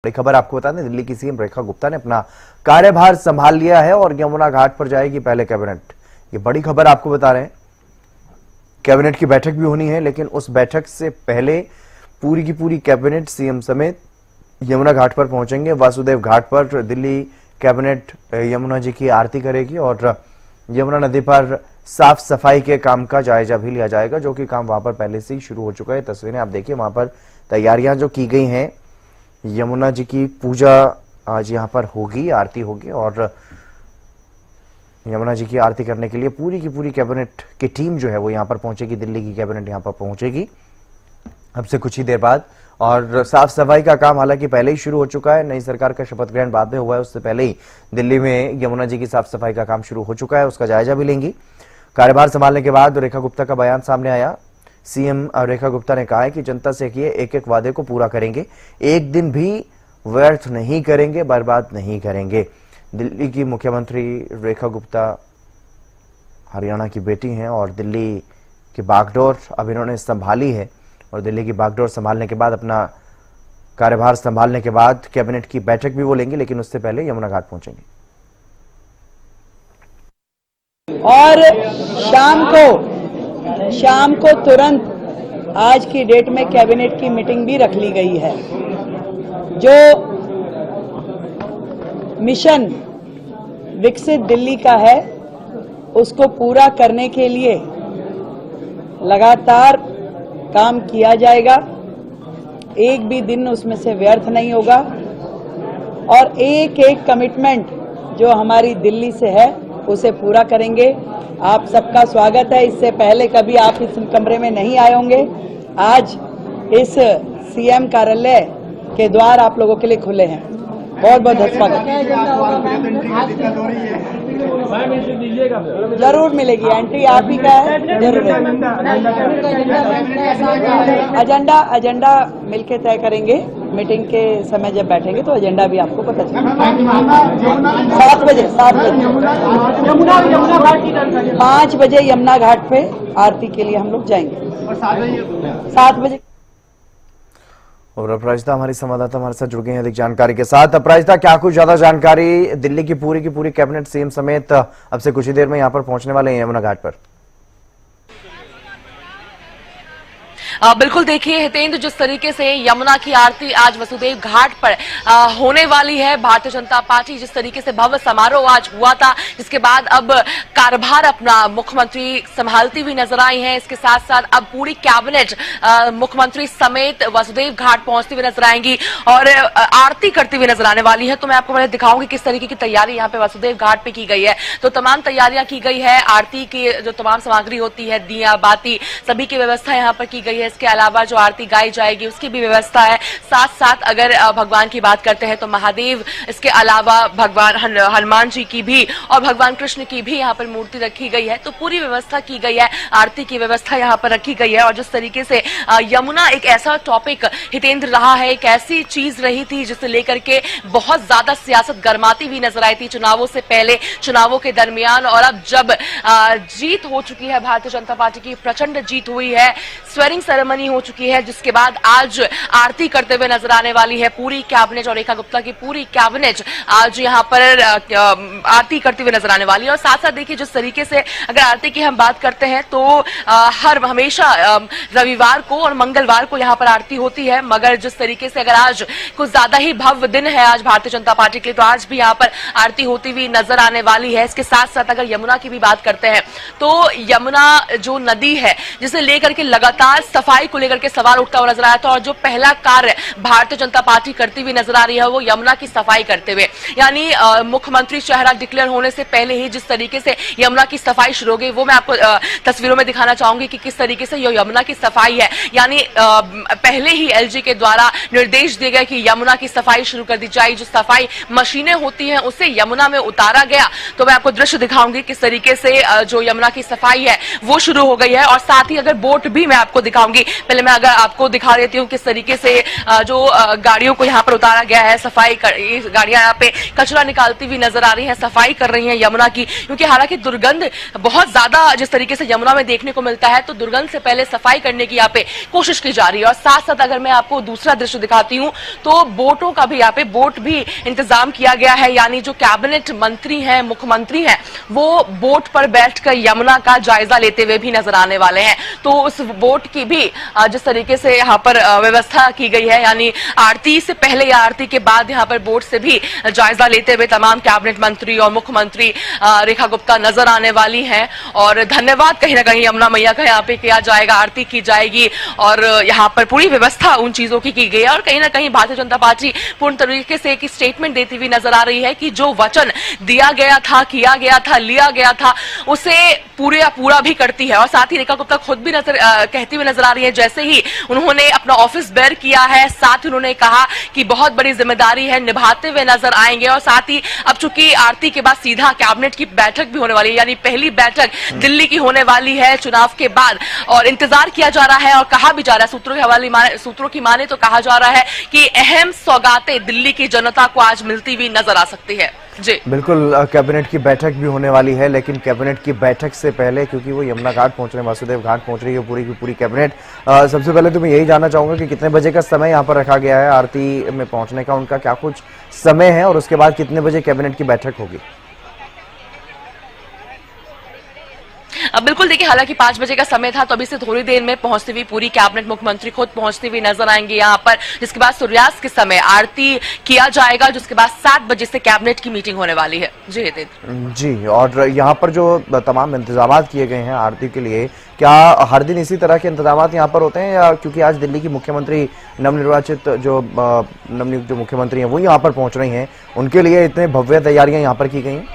बड़ी खबर आपको बता दें, दिल्ली की सीएम रेखा गुप्ता ने अपना कार्यभार संभाल लिया है और यमुना घाट पर जाएगी पहले कैबिनेट। ये बड़ी खबर आपको बता रहे हैं। कैबिनेट की बैठक भी होनी है, लेकिन उस बैठक से पहले पूरी की पूरी कैबिनेट सीएम समेत यमुना घाट पर पहुंचेंगे। वासुदेव घाट पर दिल्ली कैबिनेट यमुना जी की आरती करेगी और यमुना नदी पर साफ सफाई के काम का जायजा भी लिया जाएगा, जो कि काम वहां पर पहले से ही शुरू हो चुका है। तस्वीरें आप देखिए, वहां पर तैयारियां जो की गई हैं, यमुना जी की पूजा आज यहां पर होगी, आरती होगी और यमुना जी की आरती करने के लिए पूरी की पूरी कैबिनेट की टीम जो है वो यहां पर पहुंचेगी। दिल्ली की कैबिनेट यहां पर पहुंचेगी अब से कुछ ही देर बाद। और साफ सफाई का काम हालांकि पहले ही शुरू हो चुका है। नई सरकार का शपथ ग्रहण बाद में हुआ है, उससे पहले ही दिल्ली में यमुना जी की साफ सफाई का काम शुरू हो चुका है, उसका जायजा भी लेंगी। कार्यभार संभालने के बाद रेखा गुप्ता का बयान सामने आया। सीएम रेखा गुप्ता ने कहा है कि जनता से किए एक एक वादे को पूरा करेंगे, एक दिन भी व्यर्थ नहीं करेंगे, बर्बाद नहीं करेंगे। दिल्ली की मुख्यमंत्री रेखा गुप्ता हरियाणा की बेटी हैं और दिल्ली की बागडोर अब इन्होंने संभाली है और दिल्ली की बागडोर संभालने के बाद, अपना कार्यभार संभालने के बाद कैबिनेट की बैठक भी वो लेंगे, लेकिन उससे पहले यमुना घाट पहुंचेंगे। और शाम को तुरंत आज की डेट में कैबिनेट की मीटिंग भी रख ली गई है। जो मिशन विकसित दिल्ली का है उसको पूरा करने के लिए लगातार काम किया जाएगा, एक भी दिन उसमें से व्यर्थ नहीं होगा और एक एक कमिटमेंट जो हमारी दिल्ली से है उसे पूरा करेंगे। आप सबका स्वागत है। इससे पहले कभी आप इस कमरे में नहीं आए होंगे। आज इस सीएम कार्यालय के द्वार आप लोगों के लिए खुले हैं। बहुत बहुत स्वागत। जरूर मिलेगी एंट्री, आप ही का है, जरूर। एजेंडा मिलके तय करेंगे। मीटिंग के समय जब बैठेंगे तो एजेंडा भी आपको पता चलेगा। 7 बजे 5 बजे यमुना घाट पे आरती के लिए हम लोग जाएंगे। 7 बजे। और अपराजिता हमारी संवाददाता हमारे साथ जुड़ गए हैं अधिक जानकारी के साथ। अपराजिता, क्या कुछ ज्यादा जानकारी? दिल्ली की पूरी कैबिनेट सीएम समेत अब से कुछ ही देर में यहां पर पहुंचने वाले हैं यमुना घाट पर। बिल्कुल, देखिए हितेंद्र, जिस तरीके से यमुना की आरती आज वसुदेव घाट पर होने वाली है, भारतीय जनता पार्टी जिस तरीके से भव्य समारोह आज हुआ था, जिसके बाद अब कार्यभार अपना मुख्यमंत्री संभालती हुई नजर आई हैं। इसके साथ साथ अब पूरी कैबिनेट मुख्यमंत्री समेत वसुदेव घाट पहुंचती हुई नजर आएंगी और आरती करती हुई नजर आने वाली है। तो मैं आपको पहले दिखाऊंगी किस तरीके की तैयारी यहाँ पे वसुदेव घाट पे की गई है। तो तमाम तैयारियां की गई है। आरती की जो तमाम सामग्री होती है, दिया बाती, सभी की व्यवस्था यहाँ पर की गई है। इसके अलावा जो आरती गाई जाएगी उसकी भी व्यवस्था है। साथ साथ अगर भगवान की बात करते हैं तो महादेव, इसके अलावा भगवान हनुमान जी की भी और भगवान कृष्ण की भी यहाँ पर मूर्ति रखी गई है। तो पूरी व्यवस्था की गई है, आरती की व्यवस्था यहाँ पर रखी गई है। और जिस तरीके से यमुना एक ऐसा टॉपिक हितेंद्र रहा है, एक ऐसी चीज रही थी जिसे लेकर के बहुत ज्यादा सियासत गर्माती हुई नजर आई थी, चुनावों से पहले, चुनावों के दरमियान। और अब जब जीत हो चुकी है, भारतीय जनता पार्टी की प्रचंड जीत हुई है, स्वेरिंग सेरेमनी हो चुकी है, जिसके बाद आज आरती करते हुए नजर आने वाली है पूरी कैबिनेट और रेखा गुप्ता की पूरी कैबिनेट आज यहां पर आरती करते हुए नजर आने वाली है। और साथ साथ देखिए, जिस तरीके से अगर आरती की हम बात करते हैं तो हमेशा रविवार को और मंगलवार को यहां पर आरती होती है, मगर जिस तरीके से अगर आज कुछ ज्यादा ही भव्य दिन है आज भारतीय जनता पार्टी के लिए, तो आज भी यहां पर आरती होती हुई नजर आने वाली है। इसके साथ साथ अगर यमुना की भी बात करते हैं तो यमुना जो नदी है, जिसे लेकर के लगातार सफाई को लेकर के सवाल उठता हुआ नजर आया था और जो पहला कार्य भारतीय जनता पार्टी करती हुई नजर आ रही है वो यमुना की सफाई करते हुए, यानी मुख्यमंत्री चेहरा डिक्लेयर होने से पहले ही जिस तरीके से यमुना की सफाई शुरू हो गई, वो मैं आपको तस्वीरों में दिखाना चाहूंगी कि किस तरीके से ये यमुना की सफाई है। यानी पहले ही एलजी के द्वारा निर्देश दिए गए कि यमुना की सफाई शुरू कर दी जाए। जो सफाई मशीनें होती हैं उसे यमुना में उतारा गया। तो मैं आपको दृश्य दिखाऊंगी किस तरीके से जो यमुना की सफाई है वो शुरू हो गई है। और साथ ही अगर बोट भी मैं आपको दिखाऊंगी चाहूंगी। पहले मैं अगर आपको दिखा देती हूँ किस तरीके से जो गाड़ियों को यहाँ पर उतारा गया है, गाड़ियां यहाँ पे कचरा निकालती हुई नजर आ रही हैं, सफाई कर रही हैं यमुना की, क्योंकि हालांकि दुर्गंध बहुत ज्यादा जिस तरीके से यमुना में देखने को मिलता है, तो दुर्गंध से पहले सफाई करने की यहाँ पे कोशिश की जा रही है। और साथ साथ अगर मैं आपको दूसरा दृश्य दिखाती हूँ तो बोटों का भी यहाँ पे बोट भी इंतजाम किया गया है, यानी जो कैबिनेट मंत्री हैं, मुख्यमंत्री हैं, वो बोट पर बैठकर यमुना का जायजा लेते हुए भी नजर आने वाले हैं। तो उस बोट की भी जिस तरीके से यहाँ पर व्यवस्था की गई है, यानी आरती से पहले या आरती के बाद यहाँ पर बोट से भी जायजा लेते हुए तमाम कैबिनेट मंत्री और मुख्यमंत्री रेखा गुप्ता नजर आने वाली हैं। और धन्यवाद कहीं ना कहीं यमुना मैया का यहाँ पे किया जाएगा, आरती की जाएगी और यहाँ पर पूरी व्यवस्था उन चीजों की गई है। और कहीं ना कहीं भारतीय जनता पार्टी पूर्ण तरीके से एक स्टेटमेंट देती हुई नजर आ रही है कि जो वचन दिया गया था, किया गया था, लिया गया था, उसे पूरा भी करती है। और साथ ही रेखा गुप्ता खुद भी कहती हुई नजर आ रही है, जैसे ही उन्होंने अपना ऑफिस बेयर किया है, साथ ही उन्होंने कहा कि बहुत बड़ी जिम्मेदारी है, निभाते हुए नजर आएंगे। और साथ ही अब चूंकि आरती के बाद सीधा कैबिनेट की बैठक भी होने वाली है, यानी पहली बैठक दिल्ली की होने वाली है चुनाव के बाद, और इंतजार किया जा रहा है और कहा भी जा रहा है, सूत्रों की माने तो कहा जा रहा है कि अहम सौगातें दिल्ली की जनता को आज मिलती हुई नजर आ सकती है। जी बिल्कुल, कैबिनेट की बैठक भी होने वाली है, लेकिन कैबिनेट की बैठक से पहले, क्योंकि वो यमुना घाट पहुंच रहे हैं, वासुदेव घाट पहुंच रही है पूरी की पूरी कैबिनेट, सबसे पहले तो मैं यही जानना चाहूंगा कि कितने बजे का समय यहाँ पर रखा गया है आरती में पहुंचने का, उनका क्या कुछ समय है और उसके बाद कितने बजे कैबिनेट की बैठक होगी? बिल्कुल, देखिए हालांकि 5 बजे का समय था, तो अभी से थोड़ी देर में पहुंचती हुई पूरी कैबिनेट, मुख्यमंत्री खुद पहुंचती हुई नजर आएंगे यहाँ पर, जिसके बाद सूर्यास्त के समय आरती किया जाएगा, जिसके बाद 7 बजे से कैबिनेट की मीटिंग होने वाली है। जी हितेंद्र जी, और यहाँ पर जो तमाम इंतजाम किए गए हैं आरती के लिए, क्या हर दिन इसी तरह के इंतजाम यहाँ पर होते हैं, या क्योंकि आज दिल्ली की मुख्यमंत्री नवनिर्वाचित जो नवनियुक्त जो मुख्यमंत्री हैं वो यहाँ पर पहुंच रही हैं, उनके लिए इतने भव्य तैयारियां यहाँ पर की गई हैं?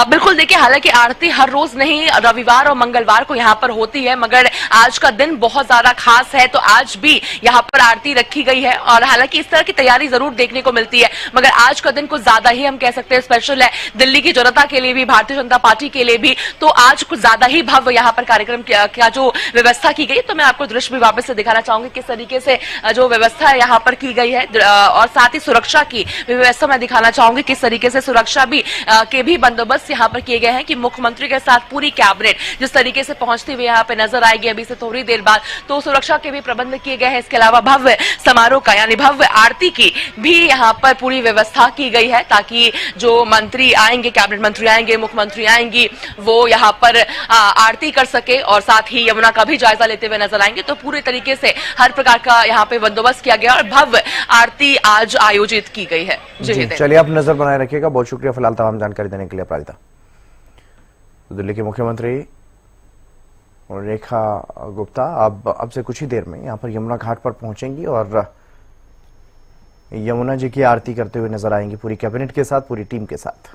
बिल्कुल, देखिए हालांकि आरती हर रोज नहीं, रविवार और मंगलवार को यहाँ पर होती है, मगर आज का दिन बहुत ज्यादा खास है, तो आज भी यहाँ पर आरती रखी गई है। और हालांकि इस तरह की तैयारी जरूर देखने को मिलती है, मगर आज का दिन कुछ ज्यादा ही हम कह सकते हैं स्पेशल है, दिल्ली की जनता के लिए भी, भारतीय जनता पार्टी के लिए भी। तो आज कुछ ज्यादा ही भव्य यहाँ पर कार्यक्रम का जो व्यवस्था की गई, तो मैं आपको दृश्य भी वापस से दिखाना चाहूंगी किस तरीके से जो व्यवस्था यहाँ पर की गई है, और साथ ही सुरक्षा की व्यवस्था मैं दिखाना चाहूंगी किस तरीके से सुरक्षा भी के भी बंदोबस्त यहाँ पर किए गए हैं, कि मुख्यमंत्री के साथ पूरी कैबिनेट जिस तरीके से पहुंचती हुई यहाँ पे नजर आएगी अभी से थोड़ी देर बाद, तो सुरक्षा के भी प्रबंध किए गए हैं। इसके अलावा भव्य समारोह का, यानी भव्य आरती की भी यहाँ पर पूरी व्यवस्था की गई है, ताकि जो मंत्री आएंगे, कैबिनेट मंत्री आएंगे, मुख्यमंत्री आएंगी, वो यहाँ पर आरती कर सके और साथ ही यमुना का भी जायजा लेते हुए नजर आएंगे। तो पूरे तरीके से हर प्रकार का यहाँ पे बंदोबस्त किया गया और भव्य आरती आज आयोजित की गई है। जी चलिए, आप नजर बनाए रखिएगा। बहुत शुक्रिया फिलहाल तमाम जानकारी देने के लिए अपराजिता। दिल्ली के मुख्यमंत्री रेखा गुप्ता अब से कुछ ही देर में यहां पर यमुना घाट पर पहुंचेंगी और यमुना जी की आरती करते हुए नजर आएंगी पूरी कैबिनेट के साथ, पूरी टीम के साथ।